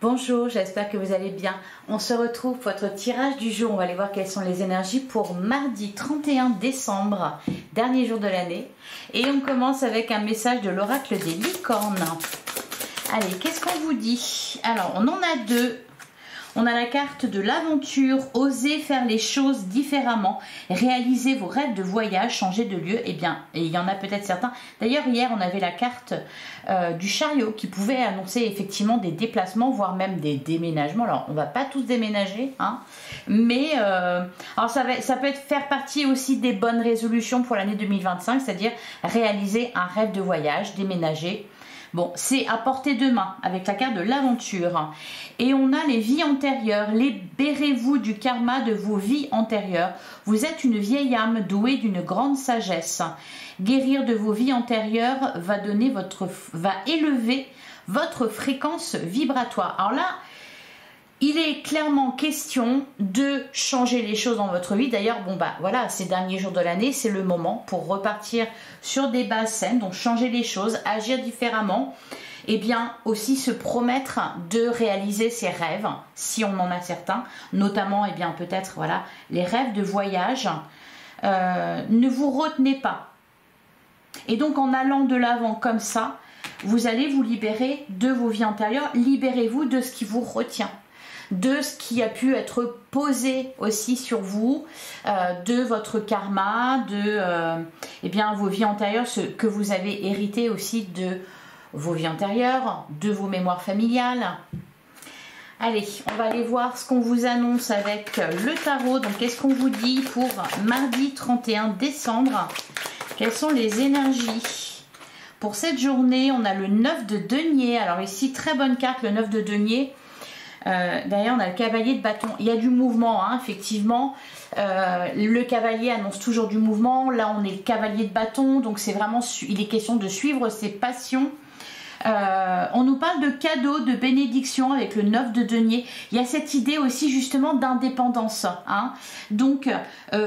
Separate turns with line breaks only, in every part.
Bonjour, j'espère que vous allez bien. On se retrouve pour votre tirage du jour. On va aller voir quelles sont les énergies pour mardi 31 décembre, dernier jour de l'année. Et on commence avec un message de l'oracle des licornes. Allez, qu'est-ce qu'on vous dit? Alors, on en a deux. On a la carte de l'aventure, oser faire les choses différemment, réaliser vos rêves de voyage, changer de lieu. Eh bien, et il y en a peut-être certains. D'ailleurs, hier, on avait la carte du chariot qui pouvait annoncer effectivement des déplacements, voire même des déménagements. Alors, on ne va pas tous déménager, hein, mais alors ça peut faire partie aussi des bonnes résolutions pour l'année 2025, c'est-à-dire réaliser un rêve de voyage, déménager. Bon, c'est à portée de main avec la carte de l'aventure. Et on a les vies antérieures. Libérez-vous du karma de vos vies antérieures. Vous êtes une vieille âme douée d'une grande sagesse. Guérir de vos vies antérieures va élever votre fréquence vibratoire. Alors là, il est clairement question de changer les choses dans votre vie. D'ailleurs, bon bah voilà, ces derniers jours de l'année, c'est le moment pour repartir sur des bases saines, donc changer les choses, agir différemment, et bien aussi se promettre de réaliser ses rêves, si on en a certains, notamment, et bien peut-être voilà, les rêves de voyage. Ne vous retenez pas. Et donc en allant de l'avant comme ça, vous allez vous libérer de vos vies antérieures, libérez-vous de ce qui vous retient, de ce qui a pu être posé aussi sur vous, de votre karma, de eh bien, vos vies antérieures, ce que vous avez hérité aussi de vos vies antérieures, de vos mémoires familiales. Allez, on va aller voir ce qu'on vous annonce avec le tarot. Donc, qu'est-ce qu'on vous dit pour mardi 31 décembre? Quelles sont les énergies? Pour cette journée, on a le 9 de denier. Alors ici, très bonne carte, le 9 de denier. Derrière on a le cavalier de bâton, il y a du mouvement, hein, effectivement. Le cavalier annonce toujours du mouvement. Là on est le cavalier de bâton, donc c'est vraiment, il est question de suivre ses passions. On nous parle de cadeaux, de bénédictions avec le 9 de denier. Il y a cette idée aussi justement d'indépendance, hein. Donc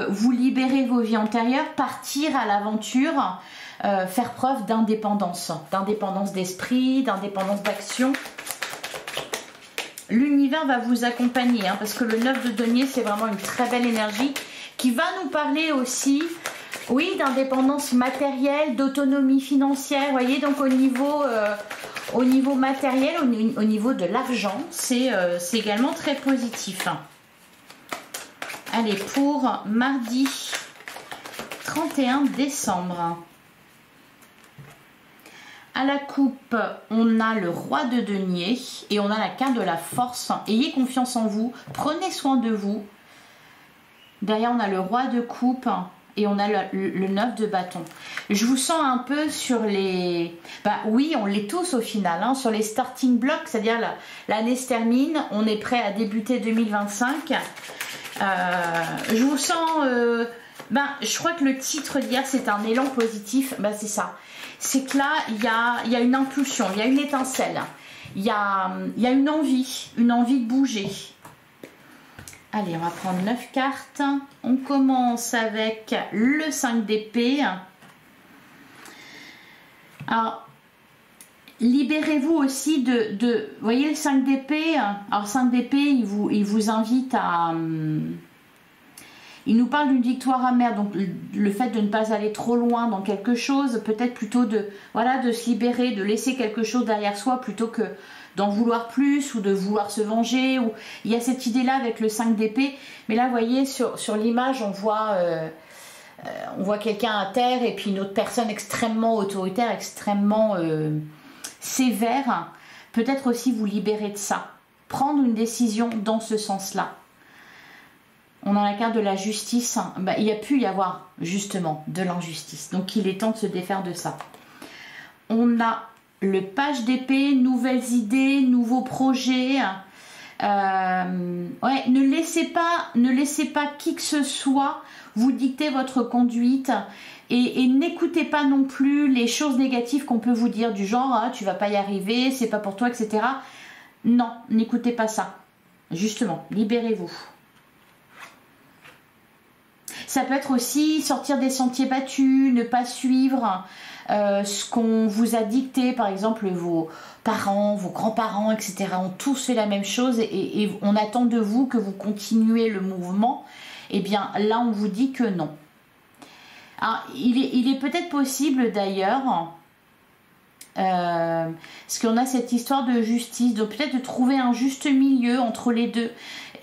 vous libérez vos vies antérieures, partir à l'aventure, faire preuve d'indépendance d'esprit, d'indépendance d'action. L'univers va vous accompagner, hein, parce que le 9 de denier, c'est vraiment une très belle énergie qui va nous parler aussi, oui, d'indépendance matérielle, d'autonomie financière. Vous voyez, donc au niveau matériel, au niveau de l'argent, c'est également très positif. Allez, pour mardi 31 décembre. À la coupe, on a le roi de denier et on a la carte de la force. Ayez confiance en vous, prenez soin de vous. Derrière, on a le roi de coupe et on a le 9 de bâton. Je vous sens un peu sur les... Bah oui, on l'est tous au final, hein, sur les starting blocks, c'est-à-dire l'année se termine, on est prêt à débuter 2025. Je vous sens... je crois que le titre d'hier, c'est un élan positif. C'est ça. C'est que là, il y a une impulsion, il y a une étincelle, il y a une envie de bouger. Allez, on va prendre 9 cartes. On commence avec le 5 d'épée. Alors, libérez-vous aussi de... Vous voyez le 5 d'épée? Alors, 5 d'épée, il vous invite à... Il nous parle d'une victoire amère, donc le fait de ne pas aller trop loin dans quelque chose, peut-être plutôt de se libérer, de laisser quelque chose derrière soi plutôt que d'en vouloir plus ou de vouloir se venger. Il y a cette idée-là avec le 5 d'épée, mais là, vous voyez, sur l'image, on voit quelqu'un à terre et puis une autre personne extrêmement autoritaire, extrêmement sévère. Peut-être aussi vous libérer de ça, prendre une décision dans ce sens-là. On a la carte de la justice. Il y a pu y avoir justement de l'injustice. Donc il est temps de se défaire de ça. On a le page d'épée, nouvelles idées, nouveaux projets. Ne laissez pas qui que ce soit vous dicter votre conduite. Et n'écoutez pas non plus les choses négatives qu'on peut vous dire, du genre ah, tu vas pas y arriver, c'est pas pour toi, etc. Non, n'écoutez pas ça. Justement, libérez-vous. Ça peut être aussi sortir des sentiers battus, ne pas suivre ce qu'on vous a dicté, par exemple vos parents, vos grands-parents, etc. ont tous fait la même chose et on attend de vous que vous continuez le mouvement. Eh bien là on vous dit que non. Alors, il est peut-être possible d'ailleurs, parce qu'on a cette histoire de justice, donc peut-être de trouver un juste milieu entre les deux.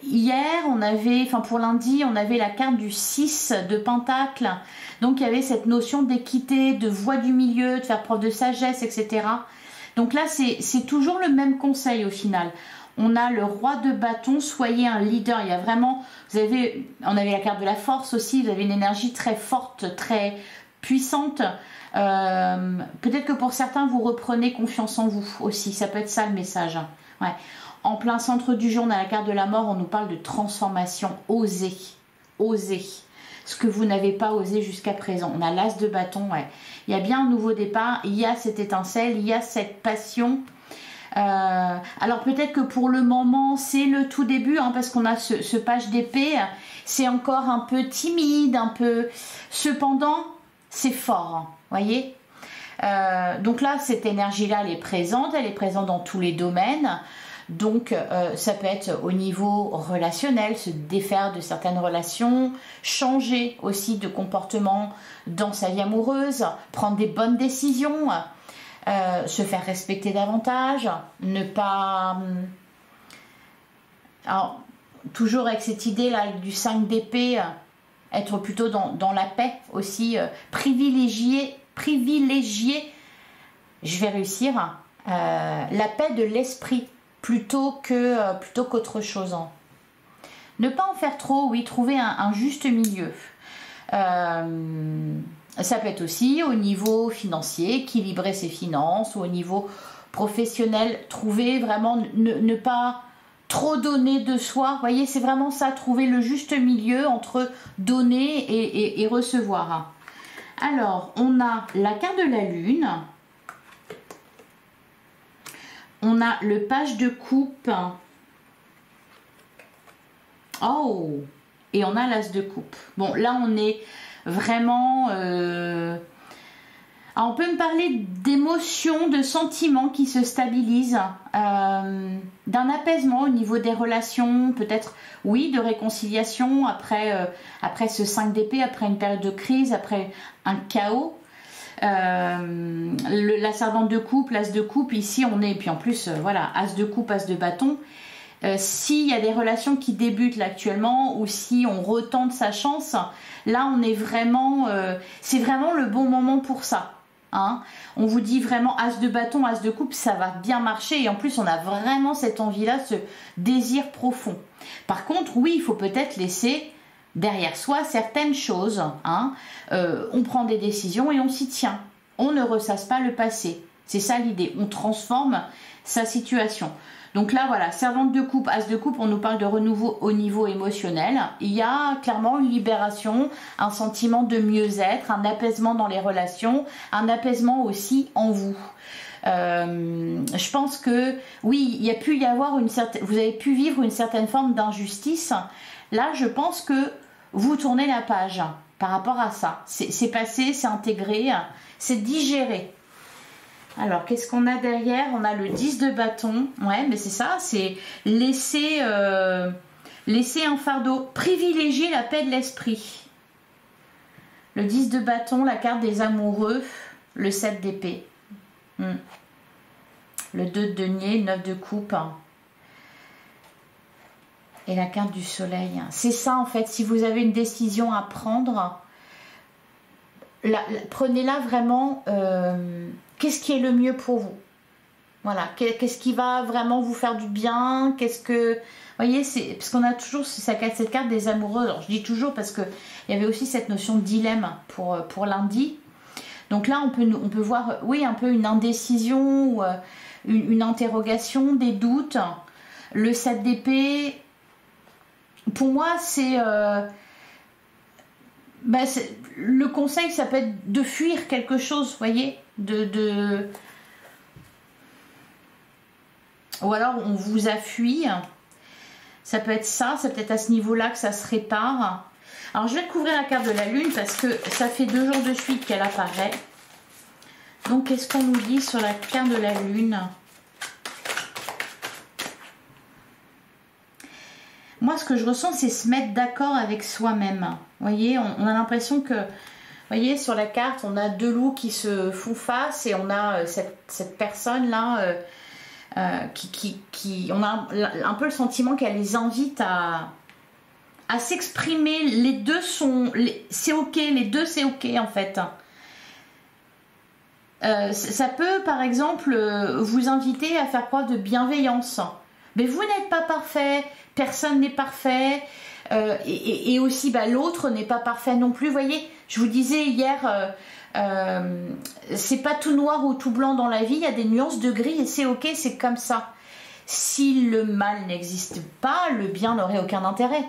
Hier, on avait, enfin pour lundi, on avait la carte du 6 de Pentacle. Donc il y avait cette notion d'équité, de voie du milieu, de faire preuve de sagesse, etc. Donc là, c'est toujours le même conseil au final. On a le roi de bâton, soyez un leader. Il y a vraiment, on avait la carte de la force aussi, vous avez une énergie très forte, très puissante. Peut-être que pour certains, vous reprenez confiance en vous aussi. Ça peut être ça le message. Ouais. En plein centre du jeu, on a la carte de la mort, on nous parle de transformation. Osez, osez. Ce que vous n'avez pas osé jusqu'à présent. On a l'as de bâton, ouais. Il y a bien un nouveau départ, il y a cette étincelle, il y a cette passion. Alors peut-être que pour le moment, c'est le tout début, hein, parce qu'on a ce page d'épée. C'est encore un peu timide, un peu... Cependant, c'est fort, hein, voyez. Donc là, cette énergie-là, elle est présente dans tous les domaines. Donc ça peut être au niveau relationnel, se défaire de certaines relations, changer aussi de comportement dans sa vie amoureuse, prendre des bonnes décisions, se faire respecter davantage, ne pas... Alors, toujours avec cette idée là du 5 d'épée, être plutôt dans la paix aussi, privilégier, je vais réussir, la paix de l'esprit, plutôt qu'autre chose. Hein. Ne pas en faire trop, oui, trouver un juste milieu. Ça peut être aussi au niveau financier, équilibrer ses finances, ou au niveau professionnel, trouver vraiment, ne pas trop donner de soi. Vous voyez, c'est vraiment ça, trouver le juste milieu entre donner et recevoir. Alors, on a la carte de la lune. On a le page de coupe. Oh! Et on a l'as de coupe. Bon, là, on est vraiment... Alors, on peut me parler d'émotions, de sentiments qui se stabilisent, d'un apaisement au niveau des relations, peut-être, oui, de réconciliation après ce 5 d'épée, après une période de crise, après un chaos. La servante de coupe, l'as de coupe, ici on est, et puis en plus voilà, as de coupe, as de bâton. S'il y a des relations qui débutent là actuellement, ou si on retente sa chance, là on est vraiment, c'est vraiment le bon moment pour ça. Hein. On vous dit vraiment as de bâton, as de coupe, ça va bien marcher, et en plus on a vraiment cette envie-là, ce désir profond. Par contre, oui, il faut peut-être laisser derrière soi certaines choses, hein. On prend des décisions et on s'y tient. On ne ressasse pas le passé. C'est ça l'idée. On transforme sa situation. Donc là, voilà, servante de coupe, as de coupe, on nous parle de renouveau au niveau émotionnel. Il y a clairement une libération, un sentiment de mieux-être, un apaisement dans les relations, un apaisement aussi en vous. Je pense que, oui, il y a pu y avoir vous avez pu vivre une certaine forme d'injustice. Là, je pense que vous tournez la page par rapport à ça. C'est passé, c'est intégré, c'est digéré. Alors, qu'est-ce qu'on a derrière? On a le 10 de bâton. Ouais, mais c'est ça, c'est laisser un fardeau. Privilégier la paix de l'esprit. Le 10 de bâton, la carte des amoureux. Le 7 d'épée. Le 2 de denier, 9 de coupe. Et la carte du soleil. C'est ça en fait, si vous avez une décision à prendre, prenez-la vraiment, qu'est-ce qui est le mieux pour vous? Voilà, qu'est-ce qui va vraiment vous faire du bien? Qu'est-ce que... Vous voyez, parce qu'on a toujours cette carte des amoureux. Alors je dis toujours parce qu'il y avait aussi cette notion de dilemme pour lundi. Donc là, on peut voir, oui, un peu une indécision, ou une interrogation, des doutes. Le 7 d'épée... Pour moi, c'est le conseil, ça peut être de fuir quelque chose, vous voyez, ou alors on vous a fui. Ça peut être ça, c'est peut-être à ce niveau-là que ça se répare. Alors je vais couvrir la carte de la lune parce que ça fait 2 jours de suite qu'elle apparaît. Donc, qu'est-ce qu'on nous dit sur la carte de la lune? Moi, ce que je ressens, c'est se mettre d'accord avec soi-même. Vous voyez, on a l'impression que, vous voyez, sur la carte, on a deux loups qui se font face et on a cette personne-là on a un peu le sentiment qu'elle les invite à s'exprimer. Les deux sont... C'est ok, les deux c'est ok en fait. Ça peut par exemple vous inviter à faire preuve de bienveillance. Mais vous n'êtes pas parfait, personne n'est parfait. Et aussi l'autre n'est pas parfait non plus. Vous voyez, je vous disais hier, c'est pas tout noir ou tout blanc dans la vie, il y a des nuances de gris et c'est ok, c'est comme ça. Si le mal n'existe pas, le bien n'aurait aucun intérêt.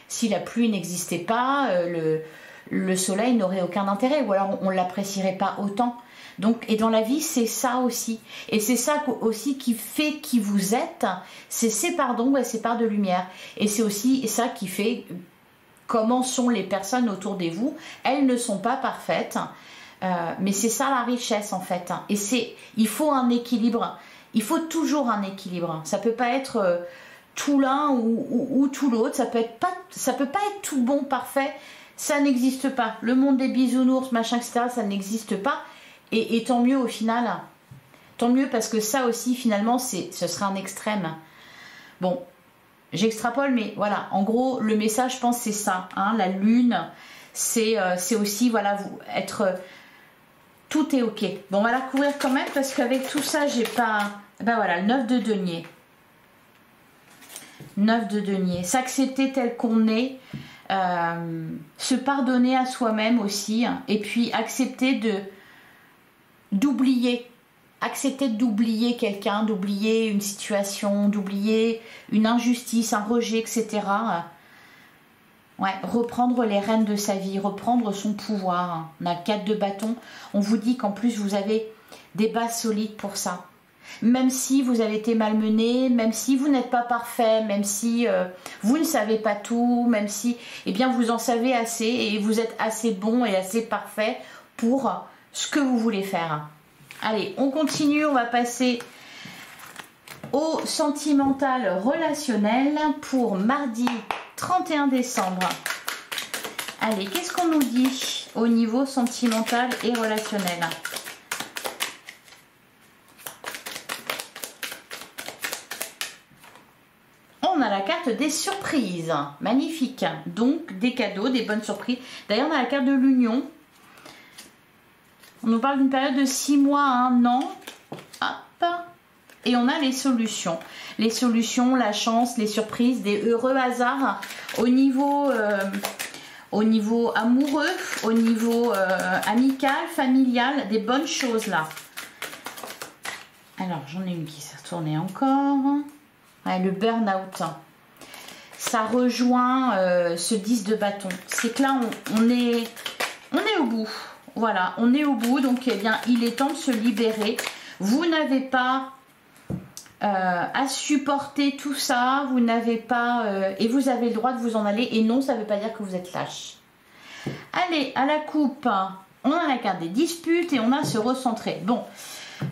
Si la pluie n'existait pas, le soleil n'aurait aucun intérêt, ou alors on ne l'apprécierait pas autant. Donc, et dans la vie, c'est ça aussi. Et c'est ça aussi qui fait qui vous êtes. C'est ces parts d'ombre et ces parts de lumière. Et c'est aussi ça qui fait comment sont les personnes autour de vous. Elles ne sont pas parfaites. Mais c'est ça la richesse en fait. Et il faut un équilibre. Il faut toujours un équilibre. Ça peut pas être tout l'un ou tout l'autre. Ça peut pas être tout bon, parfait. Ça n'existe pas. Le monde des bisounours, machin, etc. Ça n'existe pas. Et tant mieux au final. Tant mieux parce que ça aussi finalement ce sera un extrême. Bon, j'extrapole, mais voilà. En gros, le message, je pense, c'est ça. Hein, la lune, c'est aussi voilà être tout est ok. Bon, on va la couvrir quand même parce qu'avec tout ça, j'ai pas... Ben voilà, le 9 de denier. 9 de denier. S'accepter tel qu'on est. Se pardonner à soi-même aussi. Et puis accepter d'oublier. Accepter d'oublier quelqu'un, d'oublier une situation, d'oublier une injustice, un rejet, etc. Ouais, reprendre les rênes de sa vie, reprendre son pouvoir. On a 4 de bâton. On vous dit qu'en plus, vous avez des bases solides pour ça. Même si vous avez été malmené, même si vous n'êtes pas parfait, même si vous ne savez pas tout, même si eh bien, vous en savez assez et vous êtes assez bon et assez parfait pour ce que vous voulez faire. Allez, on continue, on va passer au sentimental relationnel pour mardi 31 décembre. Allez, qu'est-ce qu'on nous dit au niveau sentimental et relationnel? On a la carte des surprises. Magnifique. Donc, des cadeaux, des bonnes surprises. D'ailleurs, on a la carte de l'union. On nous parle d'une période de 6 mois à 1 an. Hop. Et on a les solutions. Les solutions, la chance, les surprises, des heureux hasards au niveau amoureux, au niveau amical, familial, des bonnes choses là. Alors, j'en ai une qui s'est retournée encore. Ouais, le burn-out. Ça rejoint ce 10 de bâton. C'est que là, on est au bout. Voilà, on est au bout. Donc, eh bien, il est temps de se libérer. Vous n'avez pas à supporter tout ça. Vous n'avez pas... et vous avez le droit de vous en aller. Et non, ça ne veut pas dire que vous êtes lâche. Allez, à la coupe. On a la carte des disputes et on a se recentrer. Bon.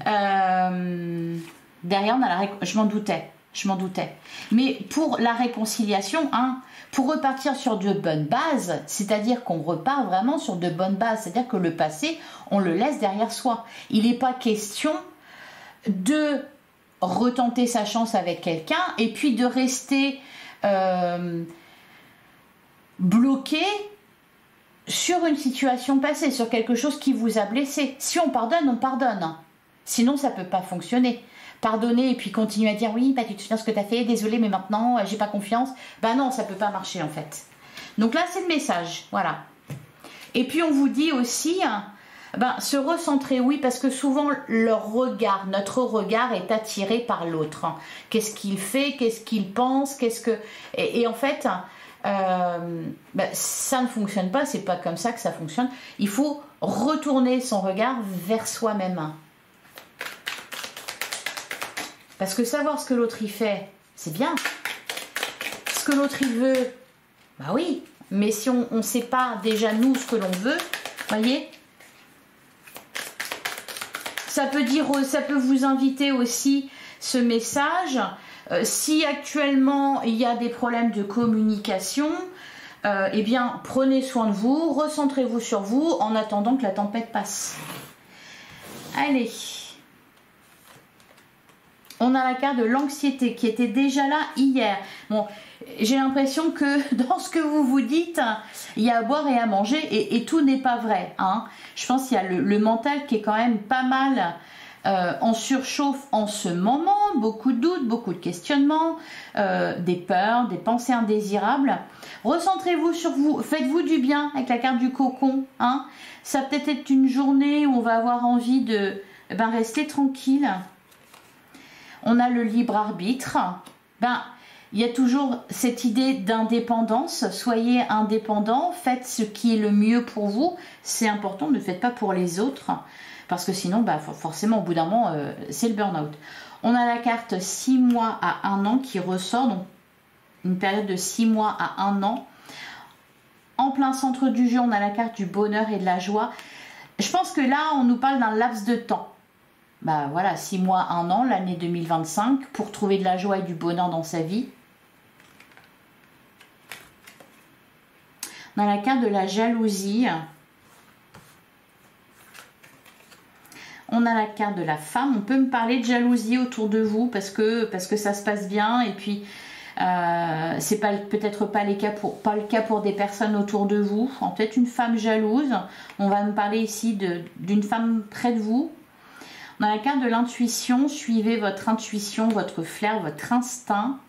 Derrière, on a la... Je m'en doutais. Je m'en doutais. Mais pour la réconciliation, hein, pour repartir sur de bonnes bases, c'est-à-dire qu'on repart vraiment sur de bonnes bases, c'est-à-dire que le passé, on le laisse derrière soi. Il n'est pas question de retenter sa chance avec quelqu'un et puis de rester bloqué sur une situation passée, sur quelque chose qui vous a blessé. Si on pardonne, on pardonne. Sinon, ça ne peut pas fonctionner. Pardonner et puis continuer à dire oui, bah, tu te souviens ce que tu as fait, désolé, mais maintenant, j'ai pas confiance. Ben non, ça peut pas marcher en fait. Donc là, c'est le message, voilà. Et puis, on vous dit aussi, se recentrer, oui, parce que souvent, leur regard, notre regard est attiré par l'autre. Qu'est-ce qu'il fait, qu'est-ce qu'il pense, qu'est-ce que... Et en fait, ça ne fonctionne pas, c'est pas comme ça que ça fonctionne. Il faut retourner son regard vers soi-même. Parce que savoir ce que l'autre y fait, c'est bien. Ce que l'autre y veut, bah oui. Mais si on ne sait pas déjà nous ce que l'on veut, voyez, ça peut vous inviter aussi ce message. Si actuellement il y a des problèmes de communication, eh bien prenez soin de vous, recentrez-vous sur vous en attendant que la tempête passe. Allez, on a la carte de l'anxiété qui était déjà là hier. Bon, j'ai l'impression que dans ce que vous vous dites, il y a à boire et à manger et tout n'est pas vrai. Hein. Je pense qu'il y a le mental qui est quand même pas mal en surchauffe en ce moment. Beaucoup de doutes, beaucoup de questionnements, des peurs, des pensées indésirables. Recentrez-vous sur vous, faites-vous du bien avec la carte du cocon. Hein. Ça peut être une journée où on va avoir envie de rester tranquille. On a le libre arbitre. Il y a toujours cette idée d'indépendance. Soyez indépendant, faites ce qui est le mieux pour vous. C'est important, ne le faites pas pour les autres. Parce que sinon, forcément, au bout d'un moment, c'est le burn-out. On a la carte 6 mois à 1 an qui ressort. Donc, une période de 6 mois à 1 an. En plein centre du jeu, on a la carte du bonheur et de la joie. Je pense que là, on nous parle d'un laps de temps. Voilà, 6 mois, 1 an, l'année 2025, pour trouver de la joie et du bonheur dans sa vie. On a la carte de la jalousie. On a la carte de la femme. On peut me parler de jalousie autour de vous parce que ça se passe bien. Et puis, c'est peut-être pas le cas pour des personnes autour de vous. Peut-être une femme jalouse. On va me parler ici d'une femme près de vous. On a la carte de l'intuition. Suivez votre intuition, votre flair, votre instinct.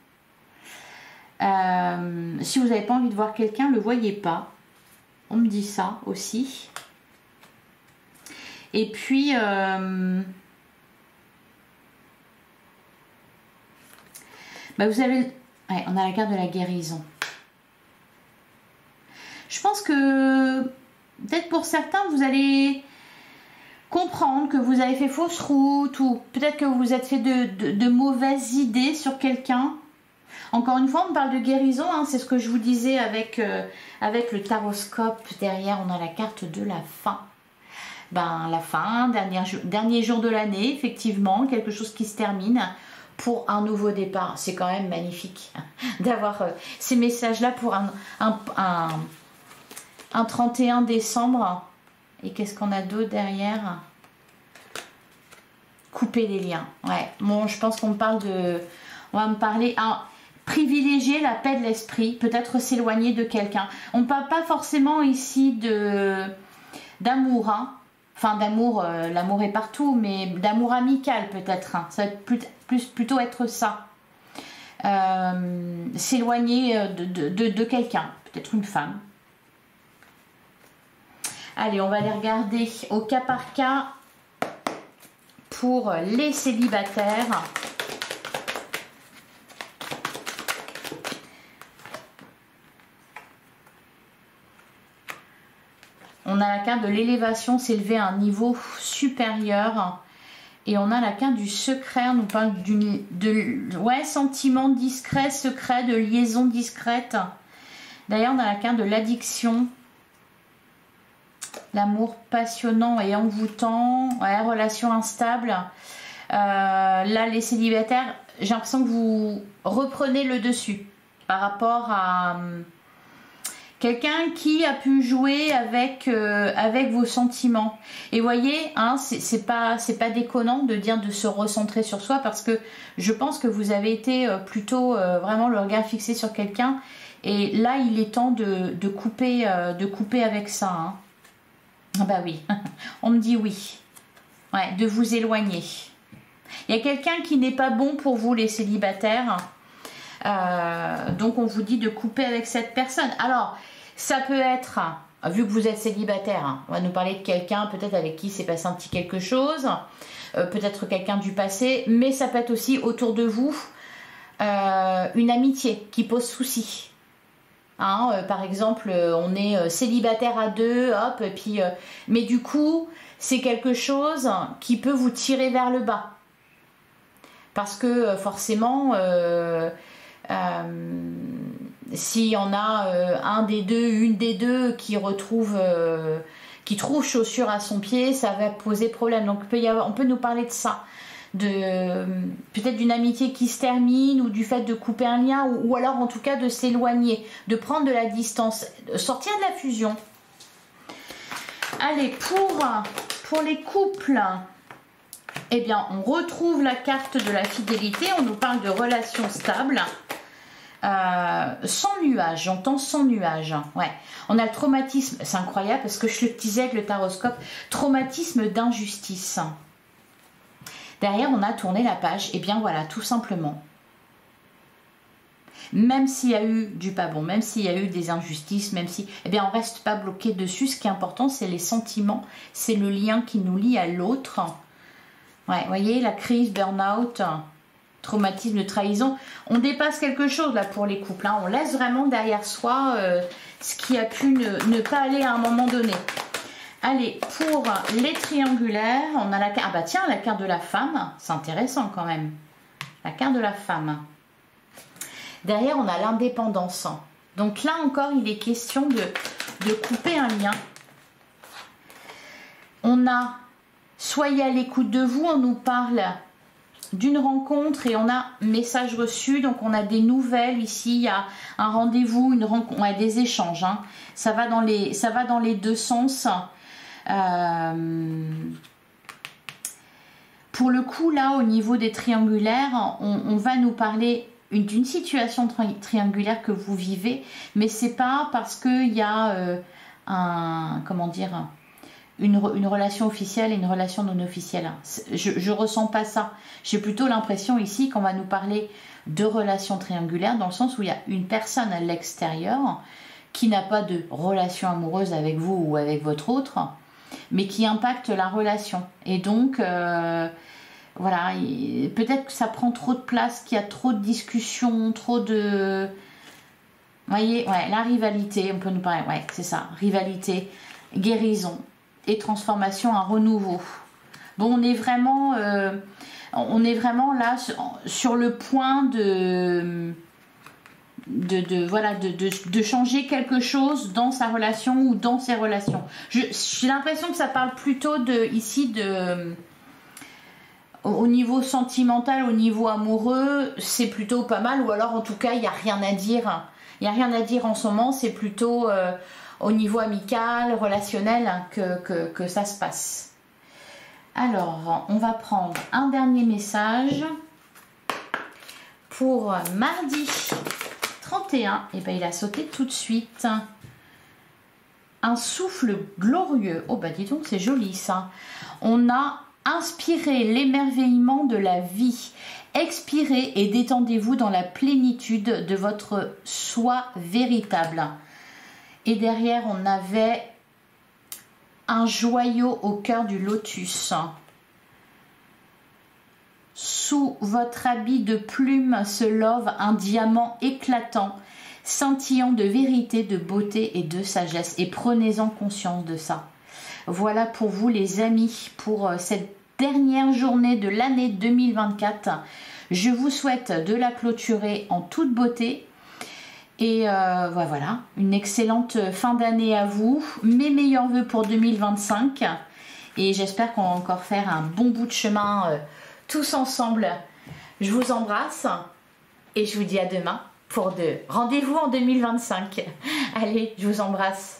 Si vous n'avez pas envie de voir quelqu'un, ne le voyez pas. On me dit ça aussi. Et puis, vous avez... Ouais, on a la carte de la guérison. Je pense que peut-être pour certains, vous allez comprendre que vous avez fait fausse route ou peut-être que vous vous êtes fait de mauvaises idées sur quelqu'un. Encore une fois, on parle de guérison, hein, c'est ce que je vous disais avec le taroscope. Derrière, on a la carte de la fin. La fin, dernier jour de l'année, effectivement, quelque chose qui se termine pour un nouveau départ. C'est quand même magnifique d'avoir ces messages-là pour un 31 décembre. Et qu'est-ce qu'on a d'autre derrière? Couper les liens. Ouais, bon, je pense qu'on parle de... On va me parler... privilégier la paix de l'esprit, peut-être s'éloigner de quelqu'un. On ne parle pas forcément ici d'amour, hein. Enfin d'amour, l'amour est partout, mais d'amour amical peut-être. Hein. Ça va plutôt être ça. S'éloigner de quelqu'un, peut-être une femme. Allez, on va aller regarder au cas par cas pour les célibataires. On a la carte de l'élévation, s'élever à un niveau supérieur. Et on a la carte du secret, on nous parle de sentiment discret, secret, de liaison discrète. D'ailleurs, on a la carte de l'addiction. L'amour passionnant et envoûtant, ouais, relation instable. Là, les célibataires, j'ai l'impression que vous reprenez le dessus par rapport à... quelqu'un qui a pu jouer avec vos sentiments. Et voyez, hein, c'est pas déconnant de dire de se recentrer sur soi parce que je pense que vous avez été plutôt vraiment le regard fixé sur quelqu'un. Et là, il est temps de couper avec ça. Hein. Ah oui, on me dit oui. Ouais, de vous éloigner. Il y a quelqu'un qui n'est pas bon pour vous, les célibataires. Donc, on vous dit de couper avec cette personne. Alors, ça peut être, vu que vous êtes célibataire, hein, on va nous parler de quelqu'un peut-être avec qui s'est passé un petit quelque chose, peut-être quelqu'un du passé, mais ça peut être aussi autour de vous une amitié qui pose souci. Hein, par exemple, on est célibataire à deux, hop, et puis, mais du coup, c'est quelque chose qui peut vous tirer vers le bas. Parce que forcément... s'il y en a un des deux, une des deux qui retrouve qui trouve chaussure à son pied, ça va poser problème. Donc on peut nous parler de ça, de peut-être d'une amitié qui se termine, ou du fait de couper un lien, ou alors en tout cas de s'éloigner, de prendre de la distance, sortir de la fusion. Allez, pour les couples, eh bien on retrouve la carte de la fidélité. On nous parle de relations stables. Sans nuage, j'entends sans nuage. Ouais. On a le traumatisme, c'est incroyable parce que je le disais avec le taroscope, traumatisme d'injustice. Derrière, on a tourné la page, et bien voilà, tout simplement. Même s'il y a eu du pas bon, même s'il y a eu des injustices, même si, eh bien on reste pas bloqué dessus. Ce qui est important, c'est les sentiments, c'est le lien qui nous lie à l'autre. Ouais, vous voyez, la crise, burn-out, traumatisme de trahison, on dépasse quelque chose là pour les couples, hein. On laisse vraiment derrière soi ce qui a pu ne pas aller à un moment donné. Allez, pour les triangulaires, on a la carte, ah bah tiens, la carte de la femme, c'est intéressant quand même, la carte de la femme. Derrière, on a l'indépendance, donc là encore il est question de couper un lien. On a, soyez à l'écoute de vous, on nous parle d'une rencontre et on a message reçu, donc on a des nouvelles ici, il y a un rendez-vous, une rencontre, ouais, des échanges, hein. Ça va dans les deux sens. Pour le coup là, au niveau des triangulaires, on va nous parler d'une situation triangulaire que vous vivez, mais c'est pas parce qu'il y a comment dire, une relation officielle et une relation non officielle. Je ressens pas ça. J'ai plutôt l'impression ici qu'on va nous parler de relations triangulaires, dans le sens où il y a une personne à l'extérieur qui n'a pas de relation amoureuse avec vous ou avec votre autre, mais qui impacte la relation. Et donc, voilà, peut-être que ça prend trop de place, qu'il y a trop de discussions, trop de... Vous voyez, ouais, la rivalité, on peut nous parler, ouais, c'est ça, rivalité, guérison et transformation, un renouveau. Bon, on est vraiment là sur le point de changer quelque chose dans sa relation ou dans ses relations. J'ai l'impression que ça parle plutôt au niveau sentimental, au niveau amoureux, c'est plutôt pas mal, ou alors en tout cas il n'y a rien à dire. Il n'y a rien à dire en ce moment, c'est plutôt au niveau amical, relationnel que ça se passe. Alors, on va prendre un dernier message pour mardi 31. Et bien, il a sauté tout de suite. Un souffle glorieux. Oh, bah dis donc, c'est joli ça. On a inspiré l'émerveillement de la vie. Expirez et détendez-vous dans la plénitude de votre soi véritable. Et derrière, on avait un joyau au cœur du lotus. Sous votre habit de plume se love un diamant éclatant, scintillant de vérité, de beauté et de sagesse. Et prenez-en conscience de ça. Voilà pour vous les amis, pour cette dernière journée de l'année 2024. Je vous souhaite de la clôturer en toute beauté. Et voilà, une excellente fin d'année à vous. Mes meilleurs vœux pour 2025. Et j'espère qu'on va encore faire un bon bout de chemin tous ensemble. Je vous embrasse et je vous dis à demain pour de rendez-vous en 2025. Allez, je vous embrasse.